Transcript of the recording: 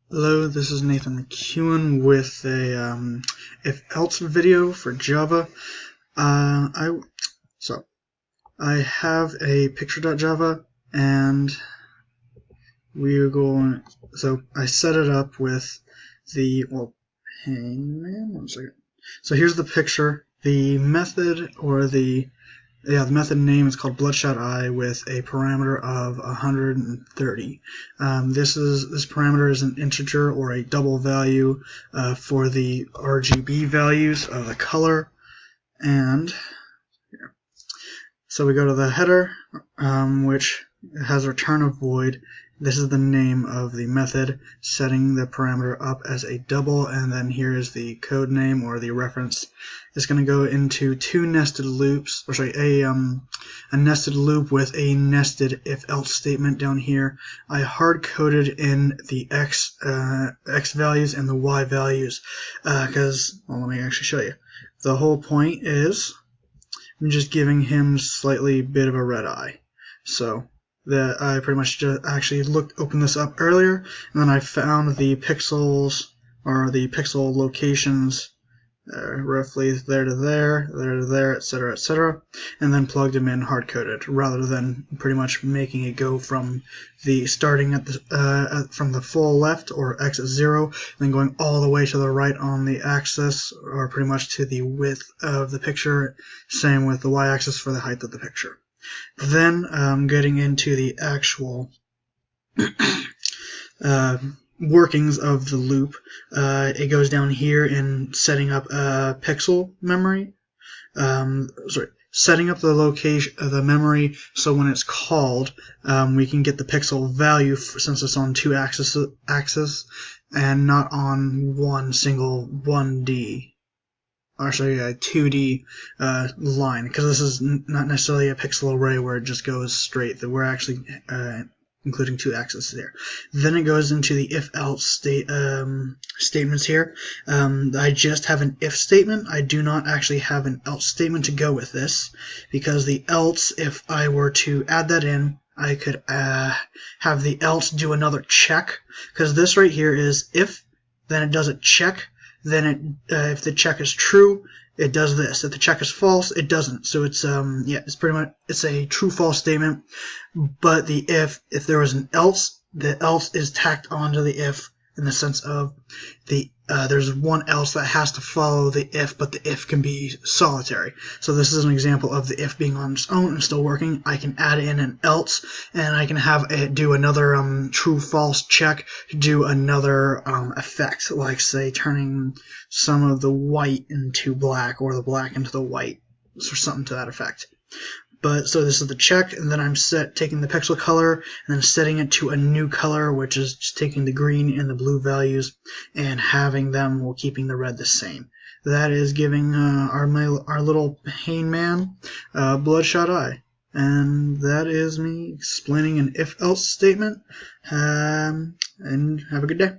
Hello, this is Nathan McEwen with a if-else video for Java. I have a picture.java and we're going. So I set it up with the hang man. 1 second. So here's the picture. The method the method name is called Bloodshot Eye with a parameter of 130. This parameter is an integer or a double value for the RGB values of the color. And here. So we go to the header, which has return of void. This is the name of the method, setting the parameter up as a double, and then here is the code name or the reference. It's going to go into two nested loops, or sorry, a nested loop with a nested if-else statement down here. I hard-coded in the x values and the y values because, let me actually show you. The whole point is I'm just giving him slightly bit of a red eye. So that I pretty much just actually opened this up earlier, and then I found the pixels or the pixel locations roughly there to there, there to there, etc., and then plugged them in hard-coded rather than pretty much making it go from the starting at the from the full left or x at 0, and then going all the way to the right on the axis or pretty much to the width of the picture. Same with the y-axis for the height of the picture. Then getting into the actual workings of the loop, it goes down here in setting up a pixel memory. Setting up the location of the memory so when it's called, we can get the pixel value since it's on two axes and not on one single 1D. Actually a 2D line, because this is not necessarily a pixel array where it just goes straight. That we're actually including two axes there. Then it goes into the if-else statements here. I just have an if statement. I do not actually have an else statement to go with this, because the else, if I were to add that in, I could have the else do another check, because this right here is if, then it does a check. Then if the check is true, it does this. If the check is false, it doesn't. So it's it's pretty much a true-false statement. But the if there was an else, the else is tacked onto the if in the sense of there's one else that has to follow the if, but the if can be solitary. So this is an example of the if being on its own and still working. I can add in an else, and I can have it do another true-false check to do another effect, like say turning some of the white into black or the black into the white, or something to that effect. But so this is the check, and then I'm taking the pixel color and then setting it to a new color, which is just taking the green and the blue values and having them while keeping the red the same. That is giving our little hangman Bloodshot Eye. And that is me explaining an if-else statement. And have a good day.